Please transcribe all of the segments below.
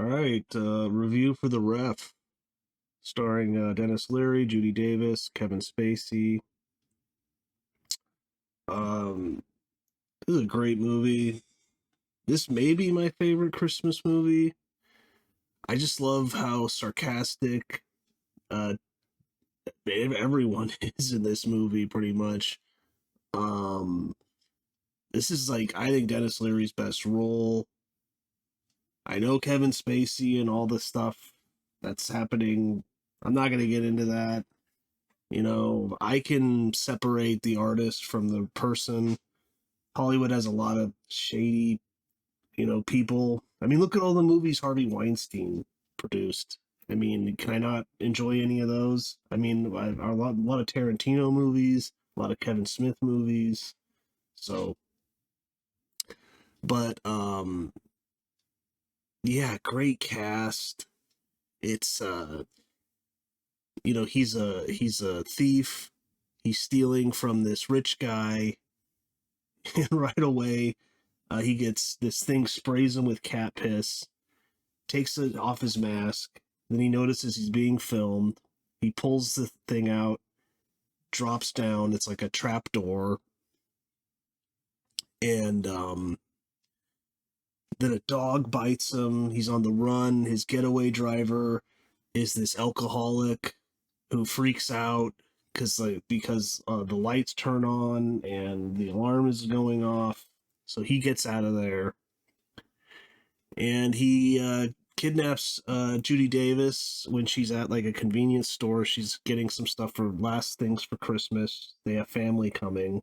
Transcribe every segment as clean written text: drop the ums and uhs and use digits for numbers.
All right, review for the ref, starring Dennis Leary, Judy Davis, Kevin Spacey. Um, this is a great movie. This may be my favorite Christmas movie. I just love how sarcastic uh, everyone is in this movie, pretty much. Um, this is like, I think, Dennis Leary's best role. I know Kevin Spacey and all the stuff that's happening. I'm not going to get into that. I can separate the artist from the person. Hollywood has a lot of shady, people. I mean, look at all the movies Harvey Weinstein produced. I mean, can I not enjoy any of those? I mean, a lot of Tarantino movies, a lot of Kevin Smith movies. So, but yeah, great cast. It's he's a thief. He's stealing from this rich guy, and right away, he gets this thing, sprays him with cat piss, takes it off his mask. Then he notices he's being filmed. He pulls the thing out, drops down. It's like a trap door. And then a dog bites him. He's on the run. His getaway driver is this alcoholic who freaks out because the lights turn on and the alarm is going off. So he gets out of there, and he kidnaps Judy Davis when she's at like a convenience store. She's getting some stuff for last things for Christmas. They have family coming,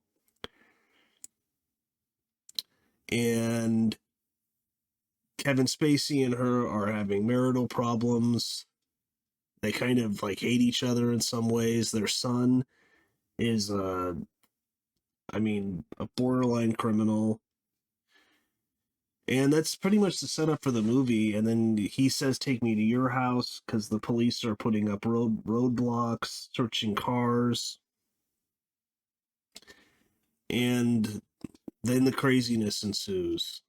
and Kevin Spacey and her are having marital problems. They kind of like hate each other in some ways. Their son is a borderline criminal. And that's pretty much the setup for the movie. And then he says, "Take me to your house," because the police are putting up roadblocks, searching cars. And then the craziness ensues.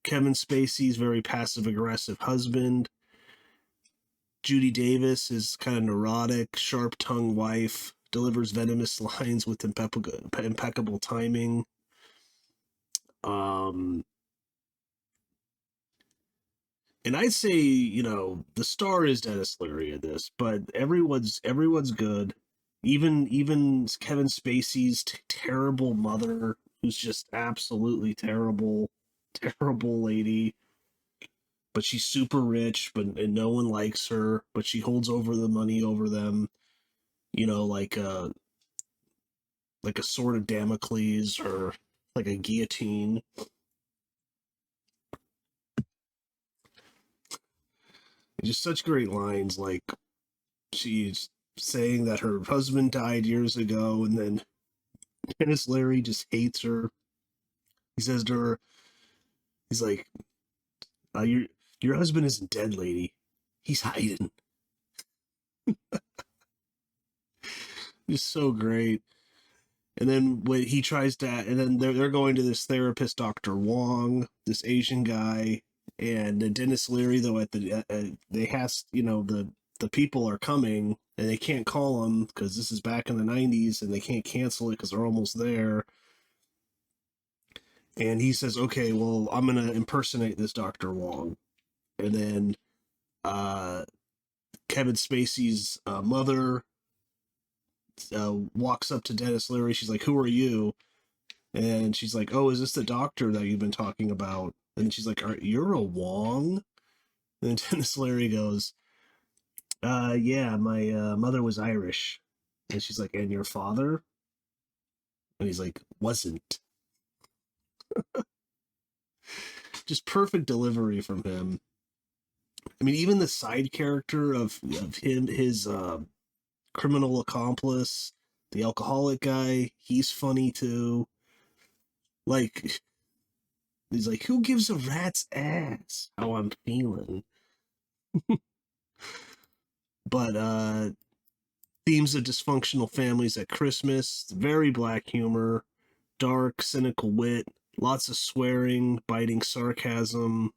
Kevin Spacey's very passive aggressive husband. Judy Davis is kind of neurotic, sharp tongued wife, delivers venomous lines with impeccable timing. And I'd say, the star is Dennis Leary in this, but everyone's good. Even Kevin Spacey's terrible mother, who's just absolutely terrible, terrible lady. But she's super rich, and no one likes her. But she holds over the money over them, like a sword of Damocles or like a guillotine. Just such great lines, like she's saying that her husband died years ago, and then Dennis Leary just hates her. He says to her, he's like, your husband isn't dead, lady. He's hiding." Just so great. And then when he tries to, and then they're going to this therapist, Dr. Wong, this Asian guy, and Dennis Leary, though, they has, the people are coming and they can't call him because this is back in the 90s and they can't cancel it because they're almost there. And he says, "Okay, well, I'm going to impersonate this Dr. Wong." And then Kevin Spacey's mother walks up to Dennis Leary. She's like, "Who are you?" And she's like, "Oh, is this the doctor that you've been talking about?" And she's like, "You're a Wong?" And then Dennis Leary goes, "Yeah, my mother was Irish." And she's like, "And your father?" And he's like, "Wasn't." Just perfect delivery from him. I mean, even the side character of him, his criminal accomplice, the alcoholic guy, he's funny too. Like, he's like, "Who gives a rat's ass how I'm feeling?" But themes of dysfunctional families at Christmas, very black humor, dark, cynical wit, lots of swearing, biting sarcasm.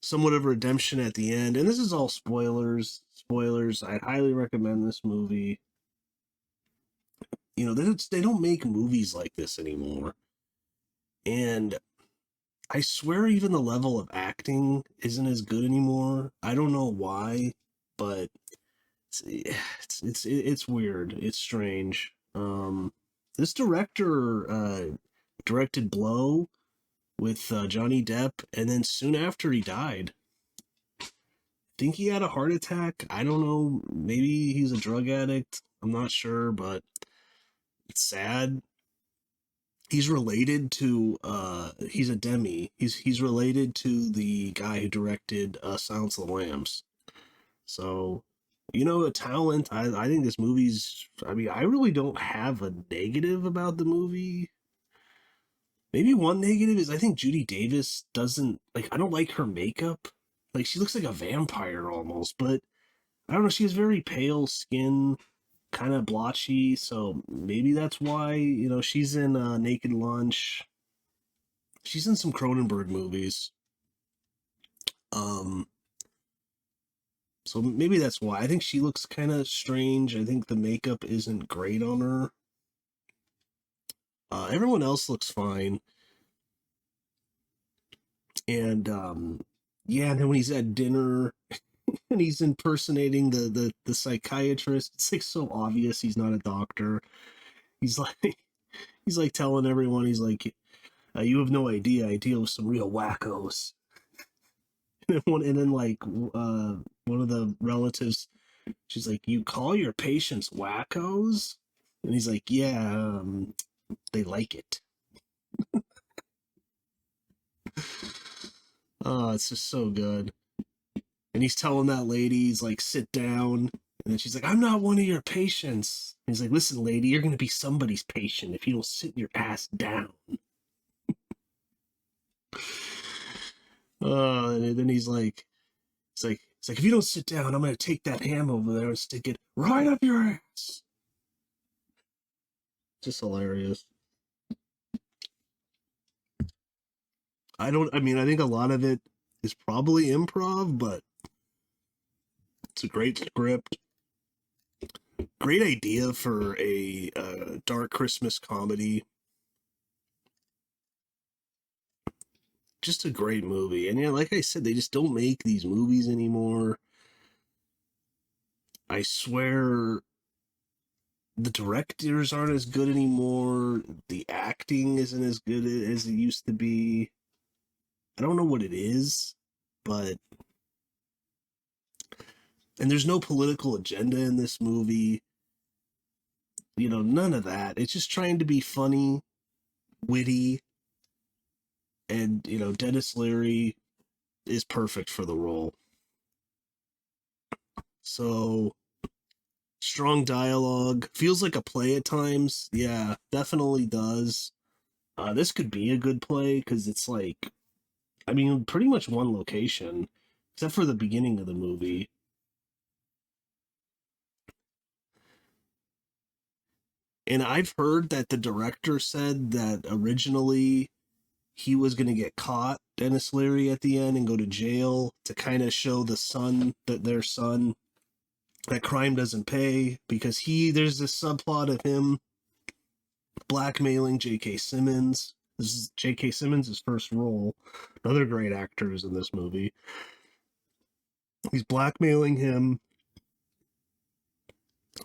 somewhat of a redemption at the end. And this is all spoilers. Spoilers. I highly recommend this movie. They don't make movies like this anymore. And I swear even the level of acting isn't as good anymore. I don't know why, but it's weird. It's strange. This director directed Blow with Johnny Depp, and then soon after he died. I think he had a heart attack. I don't know. Maybe he's a drug addict. I'm not sure, but it's sad. He's related to he's a demi. He's related to the guy who directed Silence of the Lambs. So, a talent. I think this movie's. I mean, I really don't have a negative about the movie. Maybe one negative is I think Judy Davis doesn't like. I don't like her makeup. Like she looks like a vampire almost, but I don't know. She has very pale skin, kind of blotchy. So maybe that's why she's in Naked Lunch. She's in some Cronenberg movies. Um, so maybe that's why. I think she looks kind of strange. I think the makeup isn't great on her. Everyone else looks fine. And yeah, and then when he's at dinner and he's impersonating the psychiatrist, it's like so obvious he's not a doctor. He's like he's like telling everyone, he's like, you have no idea, I deal with some real wackos. And then like one of the relatives, she's like, you call your patients wackos? And he's like, yeah, they like it. Oh, it's just so good. And he's telling that lady, he's like, sit down. And then she's like, I'm not one of your patients. And he's like, listen, lady, you're going to be somebody's patient if you don't sit your ass down. And then it's like, if you don't sit down, I'm going to take that ham over there and stick it right up your ass. Just hilarious. I think a lot of it is probably improv, but it's a great script. Great idea for a dark Christmas comedy. Just a great movie. And yeah, like I said, they just don't make these movies anymore. I swear the directors aren't as good anymore. The acting isn't as good as it used to be. I don't know what it is, but and there's no political agenda in this movie. None of that. It's just trying to be funny, witty, and Dennis Leary is perfect for the role. So strong dialogue, feels like a play at times. Yeah, definitely does. This could be a good play because it's like, I mean, pretty much one location, except for the beginning of the movie. And I've heard that the director said that originally he was going to get caught, Dennis Leary, at the end and go to jail to kind of show the son, that their son, that crime doesn't pay because there's this subplot of him blackmailing J.K. Simmons. This is J.K. Simmons' first role. Another great actor is in this movie. He's blackmailing him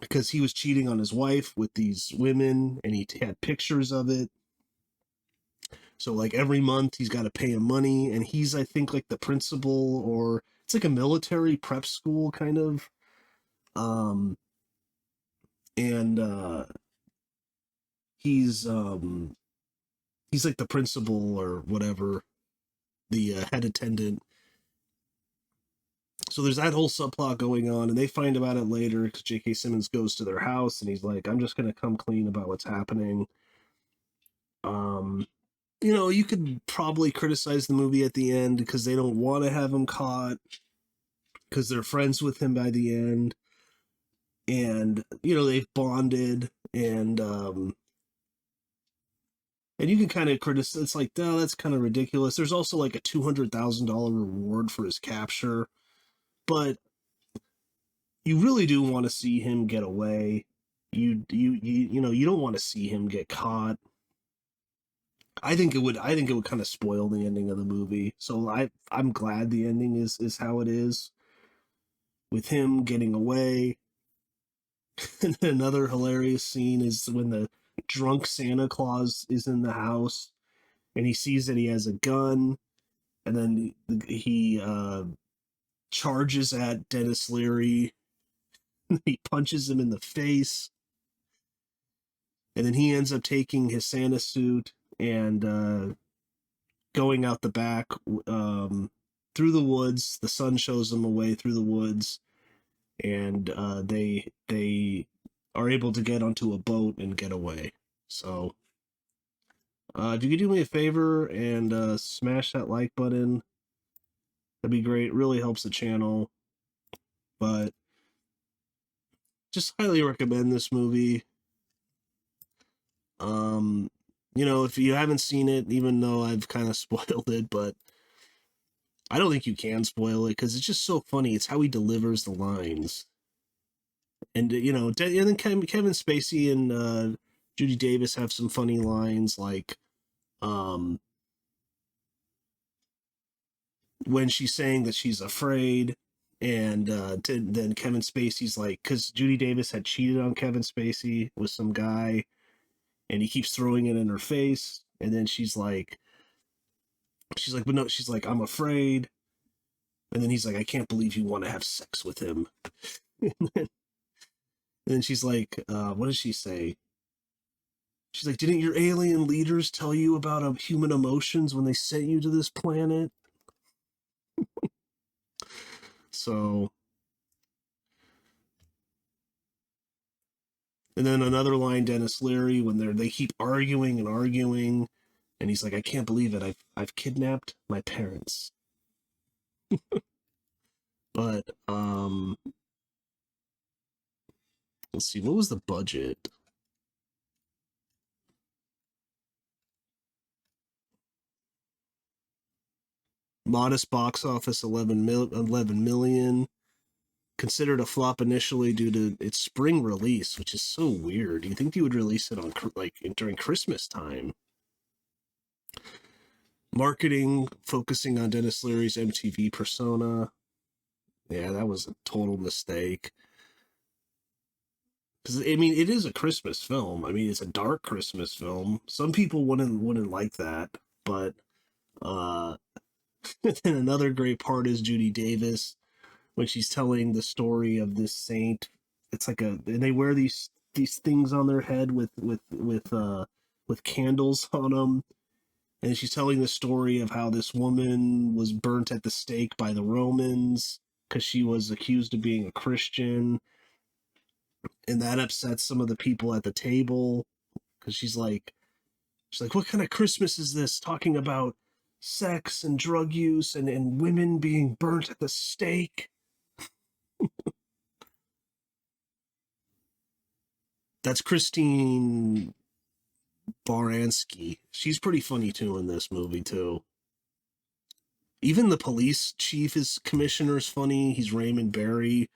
because he was cheating on his wife with these women and he had pictures of it. So like every month he's got to pay him money, and he's, I think, like the principal, or it's like a military prep school kind of. And he's he's like the principal or whatever, the head attendant. So there's that whole subplot going on, and they find about it later because J.K. Simmons goes to their house and he's like, I'm just gonna come clean about what's happening. Um, you could probably criticize the movie at the end because they don't want to have him caught because they're friends with him by the end, and they've bonded, and And you can kind of criticize. It's like, oh, that's kind of ridiculous. There's also like a $200,000 reward for his capture, but you really do want to see him get away. You don't want to see him get caught. I think it would kind of spoil the ending of the movie. So I'm glad the ending is how it is, with him getting away. And another hilarious scene is when the drunk Santa Claus is in the house and he sees that he has a gun, and then he charges at Dennis Leary. He punches him in the face, and then he ends up taking his Santa suit and going out the back through the woods. The sun shows him away through the woods, and they are able to get onto a boat and get away. So, if you could do me a favor and smash that like button, that'd be great. It really helps the channel. But just highly recommend this movie. If you haven't seen it, even though I've kind of spoiled it, but I don't think you can spoil it because it's just so funny. It's how he delivers the lines. And, and then Kevin Spacey and Judy Davis have some funny lines, like when she's saying that she's afraid, and then Kevin Spacey's like, because Judy Davis had cheated on Kevin Spacey with some guy, and he keeps throwing it in her face, and then she's like, but no, she's like, I'm afraid. And then he's like, I can't believe you want to have sex with him. And then she's like, what does she say? She's like, didn't your alien leaders tell you about human emotions when they sent you to this planet? So, and then another line, Dennis Leary, when they keep arguing and arguing, and he's like, I can't believe it. I've kidnapped my parents. But let's see, what was the budget? Modest box office, 11 million. Considered a flop initially due to its spring release, which is so weird. You think you would release it on during Christmas time? Marketing focusing on Dennis Leary's MTV persona. Yeah, that was a total mistake. Because I mean, it is a Christmas film. I mean, it's a dark Christmas film. Some people wouldn't like that, but then another great part is Judy Davis when she's telling the story of this saint. It's like and they wear these things on their head with candles on them, and she's telling the story of how this woman was burnt at the stake by the Romans because she was accused of being a Christian, and that upsets some of the people at the table because she's like, what kind of Christmas is this? Talking about sex and drug use and women being burnt at the stake. That's Christine Baranski. She's pretty funny too in this movie too. Even the police chief commissioner is funny. He's Raymond Barry.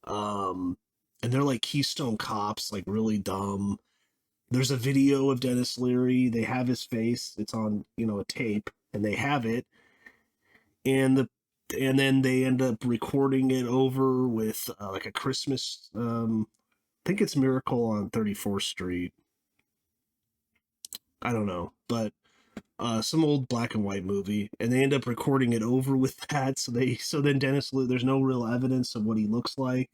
And they're like Keystone Cops, like really dumb. There's a video of Dennis Leary. They have his face. It's on, a tape, and they have it. And then they end up recording it over with like a Christmas. I think it's Miracle on 34th Street. I don't know, but some old black and white movie, and they end up recording it over with that. So then there's no real evidence of what he looks like.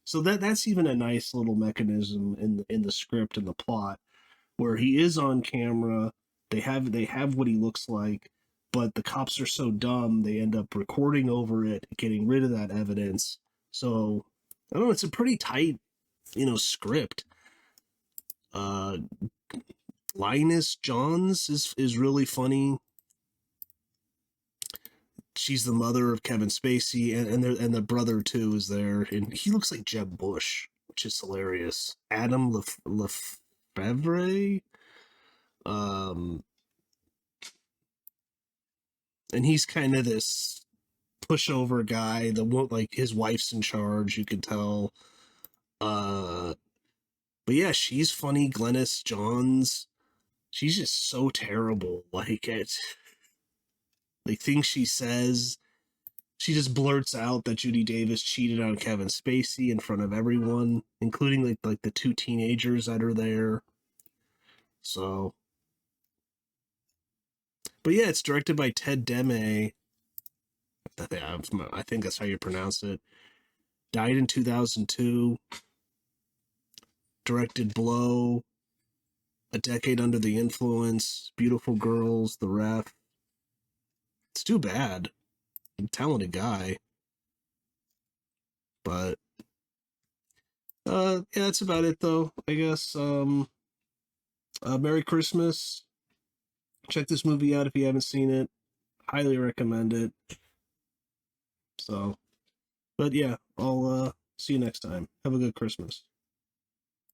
So that's even a nice little mechanism in the script and the plot, where he is on camera. They have what he looks like, but the cops are so dumb they end up recording over it, getting rid of that evidence. So I don't know. It's a pretty tight, script. Linus Johns is really funny. She's the mother of Kevin Spacey, and the brother too is there, and he looks like Jeb Bush, which is hilarious. Adam Lefevre. Um, and he's kind of this pushover guy. Like his wife's in charge, you can tell. Uh, but yeah, she's funny. Glennis Johns, she's just so terrible. Like things she says, she just blurts out that Judy Davis cheated on Kevin Spacey in front of everyone, including like the two teenagers that are there. So, but yeah, it's directed by Ted Demme. I think that's how you pronounce it. Died in 2002. Directed Blow, A Decade Under the Influence, Beautiful Girls, The Ref. It's too bad. Talented guy, but yeah, that's about it though. I guess. Merry Christmas. Check this movie out if you haven't seen it. Highly recommend it. So, but yeah, I'll see you next time. Have a good Christmas.